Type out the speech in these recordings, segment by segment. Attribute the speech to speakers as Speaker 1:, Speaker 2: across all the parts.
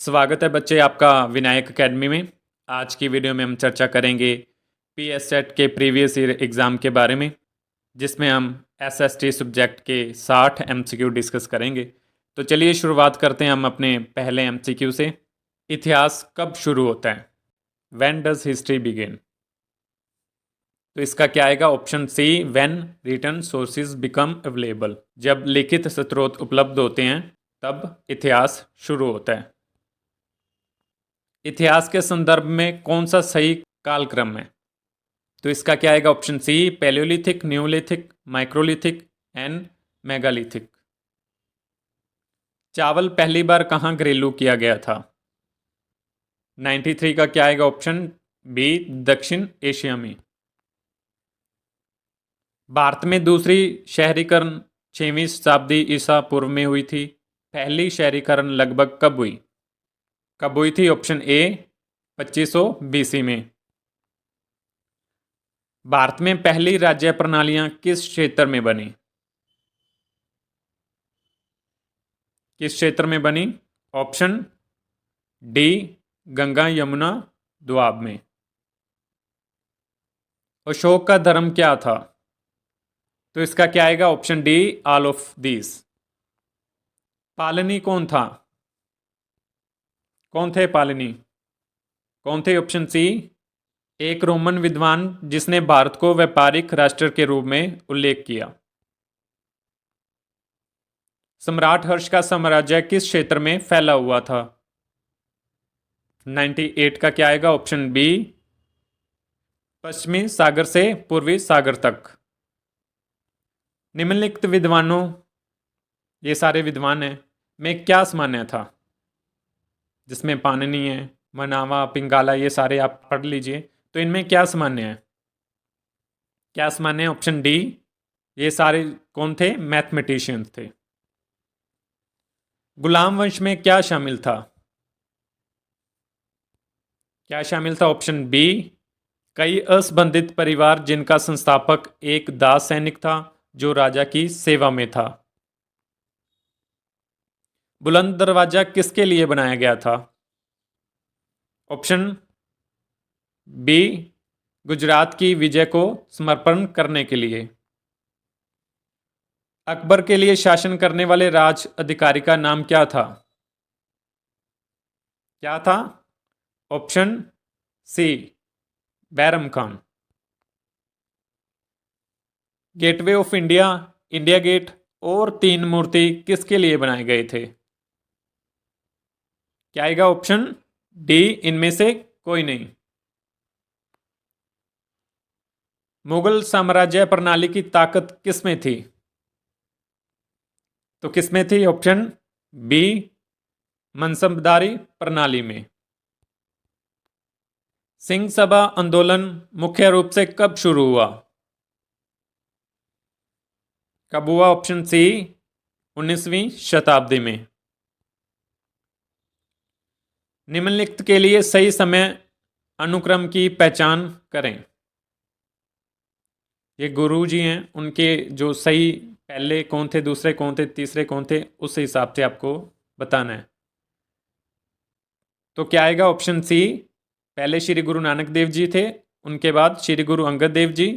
Speaker 1: स्वागत है बच्चे आपका विनायक एकेडमी में। आज की वीडियो में हम चर्चा करेंगे पीएससेट के प्रीवियस ईयर एग्ज़ाम के बारे में, जिसमें हम एसएसटी सब्जेक्ट के 60 एमसीक्यू डिस्कस करेंगे। तो चलिए शुरुआत करते हैं हम अपने पहले एमसीक्यू से। इतिहास कब शुरू होता है? When does history begin? तो इसका क्या आएगा? Option C, when written sources become available. जब लिखित स्रोत उपलब्ध होते हैं तब इतिहास शुरू होता है। इतिहास के संदर्भ में कौन सा सही कालक्रम है? तो इसका क्या आएगा? Option C, paleolithic, neolithic, microlithic and megalithic. चावल पहली बार कहाँ घरेलू किया गया था? 93 का क्या आएगा? ऑप्शन बी, दक्षिण एशिया में। भारत में दूसरी शहरीकरण 6वीं शताब्दी ईसा पूर्व में हुई थी। पहली शहरीकरण लगभग कब हुई? कब हुई थी? ऑप्शन ए, 2500 बीसी में। भारत में पहली राज्य प्रणालियां किस क्षेत्र में बनी? किस क्षेत्र में बनी? ऑप्शन डी, गंगा यमुना दोआब में। अशोक का धर्म क्या था? तो इसका क्या आएगा? Option D, all of these. पालनी कौन था? कौन थे पालनी? कौन थे? ऑप्शन सी, एक रोमन विद्वान जिसने भारत को व्यापारिक राष्ट्र के रूप में उल्लेख किया। सम्राट हर्ष का साम्राज्य किस क्षेत्र में फैला हुआ था? 98 का क्या आएगा? ऑप्शन बी, पश्चिमी सागर से पूर्वी सागर तक। निम्नलिखित विद्वानों, ये सारे विद्वान हैं, में क्या सामान्य था? जिसमें पाणिनि है, मनावा, पिंगाला, ये सारे आप पढ़ लीजिए। तो इनमें क्या सामान्य है? क्या सामान्य है? ऑप्शन डी, ये सारे कौन थे? मैथमेटिशियंस थे। गुलाम वंश में क्या शामिल था? क्या शामिल था? ऑप्शन बी, कई असंबंधित परिवार जिनका संस्थापक एक दास सैनिक था जो राजा की सेवा में था। बुलंद दरवाजा किसके लिए बनाया गया था? ऑप्शन बी, गुजरात की विजय को समर्पण करने के लिए। अकबर के लिए शासन करने वाले राज अधिकारी का नाम क्या था? क्या था? Option C, Bairam Khan. Gateway of India, India gate और तीन मूर्ति किसके लिए बनाए गए थे? क्या आएगा? ऑप्शन डी, इनमें से कोई नहीं। मुगल साम्राज्य प्रणाली की ताकत किसमें थी? तो किसमें थी? ऑप्शन बी, मनसबदारी प्रणाली में। सिंह सभा आंदोलन मुख्य रूप से कब शुरू हुआ? कब हुआ? ऑप्शन सी, 19वीं शताब्दी में। निम्नलिखित के लिए सही समय अनुक्रम की पहचान करें। ये गुरु जी हैं, उनके जो सही पहले कौन थे, दूसरे कौन थे, तीसरे कौन थे, उस हिसाब से आपको बताना है। तो क्या आएगा? ऑप्शन सी, पहले श्री गुरु नानक देव जी थे, उनके बाद श्री गुरु अंगद देव जी,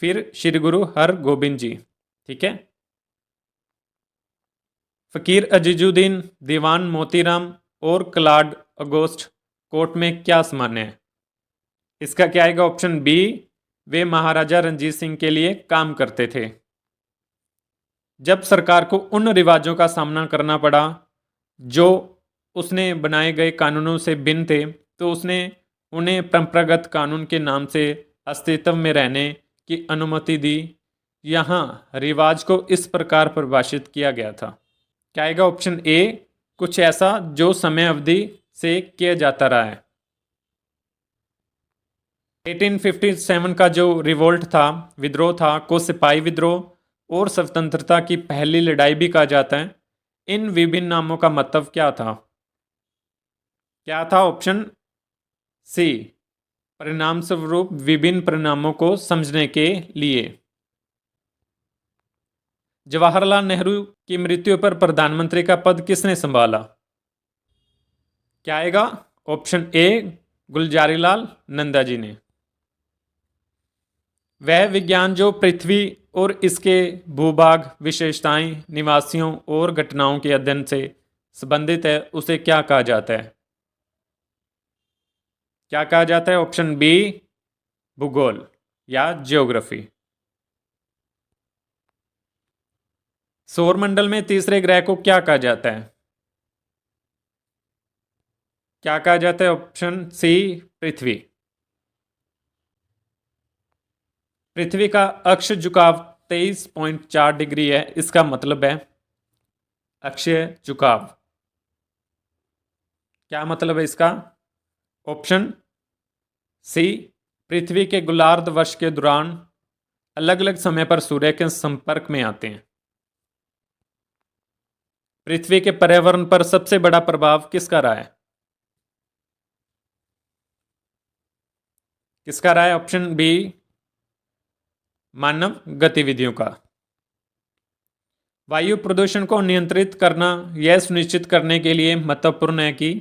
Speaker 1: फिर श्री गुरु हरगोबिंद जी। ठीक है। फकीर अजीजुद्दीन, दीवान मोतीराम और क्लाड अगोस्ट कोर्ट में क्या सामान्य है? इसका क्या आएगा? ऑप्शन बी, वे महाराजा रंजीत सिंह के लिए काम करते थे। जब सरकार को उन रिवाजों का सामना करना पड़ा जो उसने बनाए गए कानूनों से भिन्न थे, तो उसने उन्हें परंपरागत कानून के नाम से अस्तित्व में रहने की अनुमति दी। यहाँ रिवाज को इस प्रकार परिभाषित किया गया था। क्या आएगा? ऑप्शन ए, कुछ ऐसा जो समय अवधि से किया जाता रहा है। 1857 का जो रिवोल्ट था, विद्रोह था, को सिपाही विद्रोह और स्वतंत्रता की पहली लड़ाई भी कहा जाता है। इन विभिन्न नामों का मतलब क्या था? क्या था? ऑप्शन सी, परिणाम स्वरूप विभिन्न परिणामों को समझने के लिए। जवाहरलाल नेहरू की मृत्यु पर प्रधानमंत्री का पद किसने संभाला? क्या आएगा? ऑप्शन ए गुलजारीलाल नंदा जी ने। वह विज्ञान जो पृथ्वी और इसके भूभाग विशेषताएं, निवासियों और घटनाओं के अध्ययन से संबंधित है, उसे क्या कहा जाता है? क्या कहा जाता है? ऑप्शन बी भूगोल या ज्योग्राफी। सौरमंडल में तीसरे ग्रह को क्या कहा जाता है? क्या कहा जाता है? ऑप्शन सी पृथ्वी। पृथ्वी का अक्ष झुकाव 23.4 डिग्री है, इसका मतलब है अक्षीय झुकाव। क्या मतलब है इसका? ऑप्शन सी पृथ्वी के गोलार्ध वर्ष के दौरान अलग अलग समय पर सूर्य के संपर्क में आते हैं। पृथ्वी के पर्यावरण पर सबसे बड़ा प्रभाव किसका रहा है? किसका रहा है? ऑप्शन बी मानव गतिविधियों का। वायु प्रदूषण को नियंत्रित करना यह सुनिश्चित करने के लिए महत्वपूर्ण है कि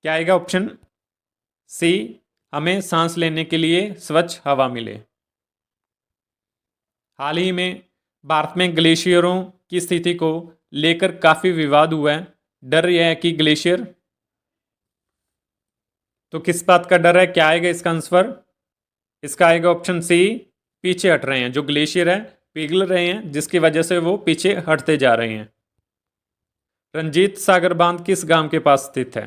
Speaker 1: क्या आएगा? ऑप्शन सी हमें सांस लेने के लिए स्वच्छ हवा मिले। हाल ही में भारत में ग्लेशियरों की स्थिति को लेकर काफी विवाद हुआ है। डर यह है कि ग्लेशियर, तो किस बात का डर है? क्या आएगा इसका आंसर? इसका आएगा ऑप्शन सी पीछे हट रहे हैं। जो ग्लेशियर है पिघल रहे हैं, जिसकी वजह से वो पीछे हटते जा रहे हैं। रंजीत सागर बांध किस गांव के पास स्थित है?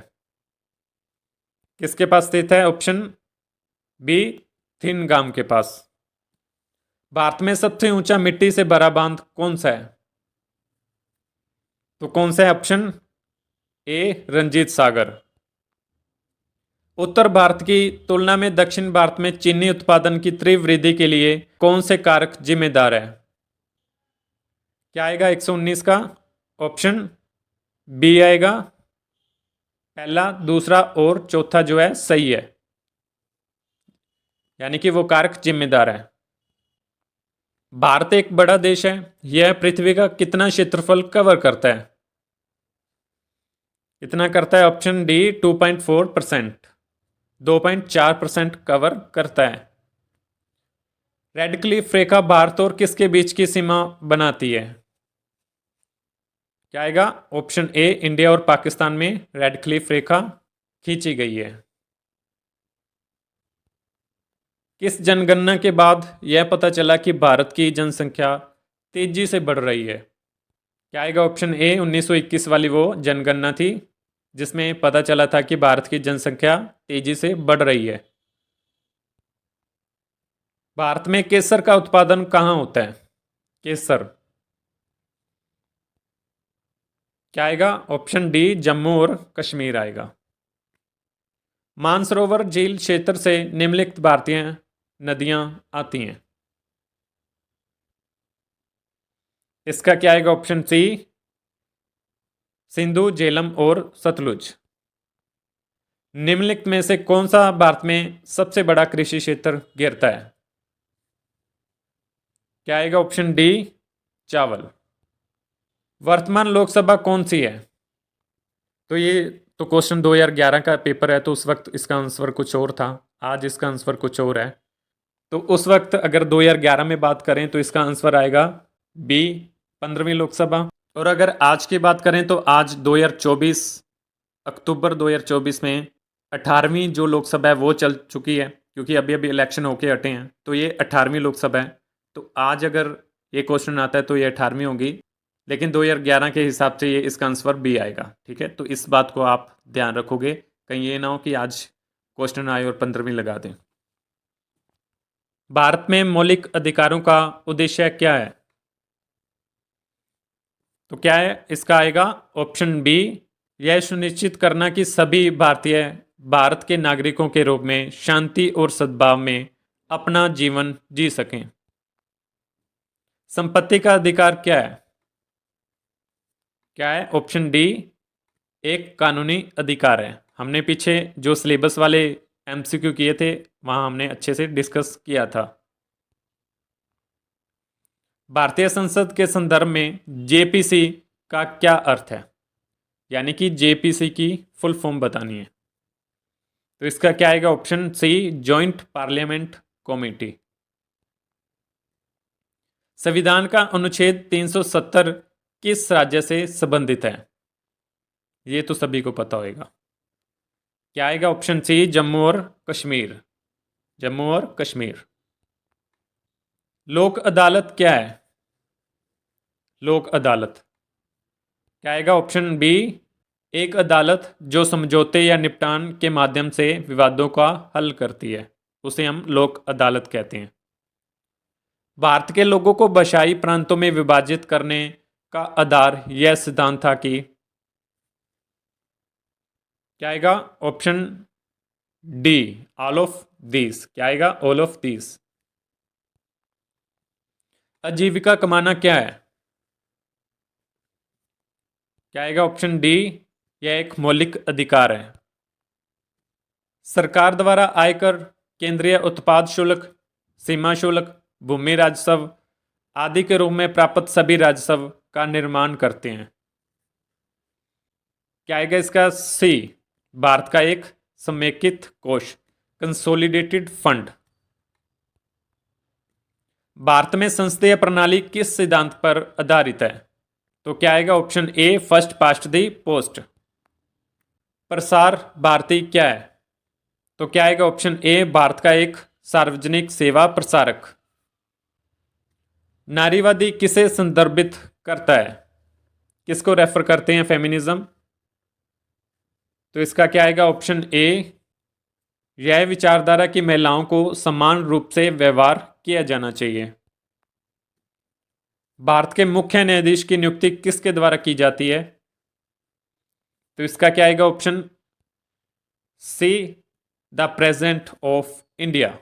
Speaker 1: किसके पास स्थित है? ऑप्शन बी थिन गांव के पास। भारत में सबसे ऊंचा मिट्टी से भरा बांध कौन सा है? तो कौन सा है? Option A Ranjit Sagar. उत्तर भारत की तुलना में दक्षिण भारत में चीनी उत्पादन की तीव्र वृद्धि के लिए कौन से कारक जिम्मेदार है? क्या आएगा 119 का? ऑप्शन बी आएगा पहला, दूसरा और चौथा जो है सही है, यानी कि वो कारक जिम्मेदार है। भारत एक बड़ा देश है, यह पृथ्वी का कितना क्षेत्रफल कवर करता है? कितना करता है? ऑप्शन डी 2.4%, 2.4% कवर करता है। रेड क्लिफ रेखा भारत और किसके बीच की सीमा बनाती है? क्या आएगा? ऑप्शन ए इंडिया और पाकिस्तान में रेड क्लिफ रेखा खींची गई है। किस जनगणना के बाद यह पता चला कि भारत की जनसंख्या तेजी से बढ़ रही है? क्या आएगा? ऑप्शन ए 1921 वाली वो जनगणना थी जिसमें पता चला था कि भारत की जनसंख्या तेजी से बढ़ रही है। भारत में केसर का उत्पादन कहाँ होता है? केसर। क्या आएगा? ऑप्शन डी जम्मू और कश्मीर आएगा। मानसरोवर झील क्षेत्र से निम्नलिखित भारतीय नदियां आती हैं। इसका क्या आएगा? ऑप्शन सी सिंधु, झेलम और सतलुज। निम्नलिखित में से कौन सा भारत में सबसे बड़ा कृषि क्षेत्र घेरता है? क्या आएगा? ऑप्शन डी चावल। वर्तमान लोकसभा कौन सी है? तो ये तो क्वेश्चन 2011 का पेपर है, तो उस वक्त इसका आंसर कुछ और था, आज इसका आंसर कुछ और है। तो उस वक्त अगर 2011 में बात करें तो इसका आंसर आएगा बी 15वीं लोकसभा। और अगर आज की बात करें तो आज 2024 अक्टूबर 2024 में 18वीं जो लोकसभा है वो चल चुकी है, क्योंकि अभी अभी इलेक्शन होके हटे हैं, तो ये 18वीं लोकसभा है। तो आज अगर ये क्वेश्चन आता है तो ये 18वीं होगी, लेकिन 2011 के हिसाब से ये इसका आंसर बी आएगा। ठीक है, तो इस बात को आप ध्यान रखोगे, कहीं ये ना हो कि आज क्वेश्चन आए और 15वीं लगा दें। भारत में मौलिक अधिकारों का उद्देश्य क्या है? तो क्या है इसका? आएगा ऑप्शन बी यह सुनिश्चित करना कि सभी भारतीय भारत के नागरिकों के रूप में शांति और सद्भाव में अपना जीवन जी सकें। संपत्ति का अधिकार क्या है? क्या है? ऑप्शन डी एक कानूनी अधिकार है। हमने पीछे जो सिलेबस वाले एमसीक्यू किए थे वहां हमने अच्छे से डिस्कस किया था। भारतीय संसद के संदर्भ में जेपीसी का क्या अर्थ है? यानी कि जेपीसी की फुल फॉर्म बतानी है। तो इसका क्या आएगा? Option C, joint parliament committee. संविधान का अनुच्छेद 370 किस राज्य से संबंधित है? ये तो सभी को पता होगा। क्या आएगा? ऑप्शन सी, जम्मू और कश्मीर। जम्मू और कश्मीर। लोक अदालत क्या है? लोक अदालत क्या आएगा? ऑप्शन बी, एक अदालत जो समझौते या निपटान के माध्यम से विवादों का हल करती है, उसे हम लोक अदालत कहते हैं। भारत के लोगों को भाषाई प्रांतों में विभाजित करने का आधार यह सिद्धांत था कि क्या आएगा? Option D, all of these. क्या आएगा? All of these. आजीविका कमाना क्या है? क्या आएगा? ऑप्शन डी, यह एक मौलिक अधिकार है। सरकार द्वारा आयकर, केंद्रीय उत्पाद शुल्क, सीमा शुल्क, भूमि राजस्व आदि के रूप में प्राप्त सभी राजस्व का निर्माण करते हैं। क्या आएगा इसका? सी, भारत का एक समेकित कोष, कंसोलिडेटेड फंड। भारत में संसदीय प्रणाली किस सिद्धांत पर आधारित है? तो क्या आएगा? Option A, first past the post. Prasar Bharati क्या है? तो क्या आएगा? ऑप्शन ए, भारत का एक सार्वजनिक सेवा प्रसारक। नारीवादी किसे संदर्भित करता है? किसको रेफर करते हैं फेमिनिज्म? तो इसका क्या आएगा? ऑप्शन ए, यह विचारधारा की महिलाओं को समान रूप से व्यवहार किया जाना चाहिए। भारत के मुख्य न्यायाधीश की नियुक्ति किसके द्वारा की जाती है? तो इसका क्या आएगा? Option C, the president of India.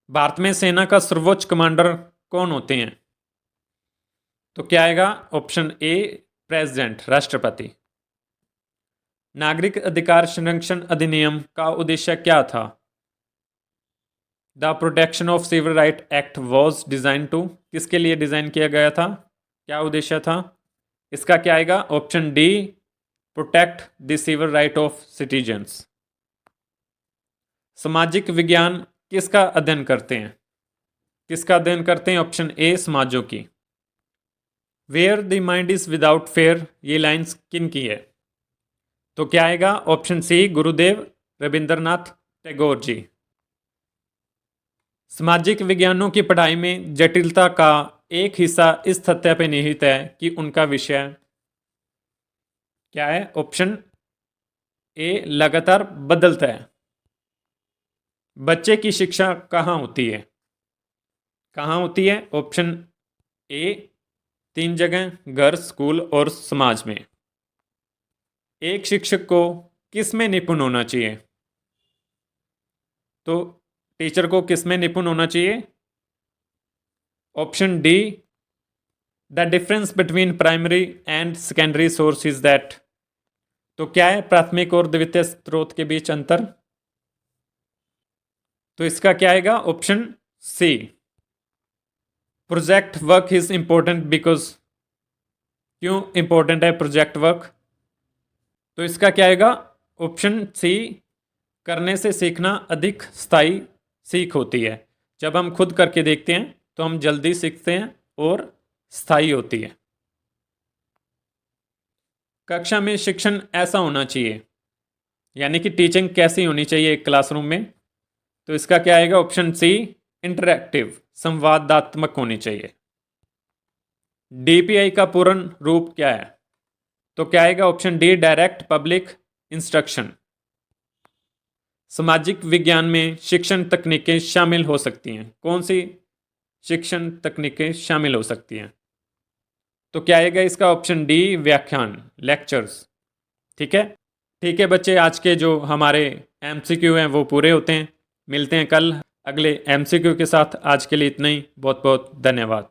Speaker 1: Bharat में सेना का सर्वोच्च कमांडर कौन होते हैं? तो क्या आएगा? ऑप्शन ए, प्रेसिडेंट, राष्ट्रपति। नागरिक अधिकार संरक्षण अधिनियम का उद्देश्य क्या था? The protection of civil right act was design to. किसके लिए डिजाइन किया गया था? क्या उद्देश्य था? इसका क्या आएगा? Option D, protect the civil right of citizens. सामाजिक विज्ञान किसका अध्ययन करते हैं? किसका अध्ययन करते हैं? ऑप्शन ए, समाजों की। Where the mind is without fear, ये लाइन्स किन की है? तो क्या आएगा? ऑप्शन सी, गुरुदेव रविंद्रनाथ टैगोर जी। सामाजिक विज्ञानों की पढ़ाई में जटिलता का एक हिस्सा इस तथ्य पर निहित है कि उनका विषय क्या है? ऑप्शन ए, लगातार बदलता है। बच्चे की शिक्षा कहाँ होती है? कहाँ होती है? ऑप्शन ए, 3 जगह, घर, स्कूल और समाज में। एक शिक्षक को किस में निपुण होना चाहिए? तो टीचर को किस में निपुण होना चाहिए? Option D, the difference between primary and secondary source is that. तो क्या है प्राथमिक और द्वितीय स्रोत के बीच अंतर? तो इसका क्या आएगा? Option C, project work is important because. क्यों इंपॉर्टेंट है प्रोजेक्ट वर्क? तो इसका क्या आएगा? ऑप्शन सी, करने से सीखना अधिक स्थायी सीख होती है। जब हम खुद करके देखते हैं तो हम जल्दी सीखते हैं और स्थायी होती है। कक्षा में शिक्षण ऐसा होना चाहिए, यानी कि टीचिंग कैसी होनी चाहिए एक क्लासरूम में? तो इसका क्या आएगा? ऑप्शन सी, इंटरैक्टिव, संवादात्मक होनी चाहिए। डीपीआई का पूर्ण रूप क्या है? तो क्या आएगा? Option D, direct public instruction. सामाजिक विज्ञान में शिक्षण तकनीकें शामिल हो सकती हैं। कौन सी शिक्षण तकनीकें शामिल हो सकती हैं? तो क्या आएगा इसका? ऑप्शन डी, व्याख्यान, लेक्चर्स। ठीक है, ठीक है बच्चे, आज के जो हमारे एमसीक्यू हैं वो पूरे होते हैं। मिलते हैं कल अगले एमसीक्यू के साथ। आज के लिए इतना ही। बहुत बहुत धन्यवाद।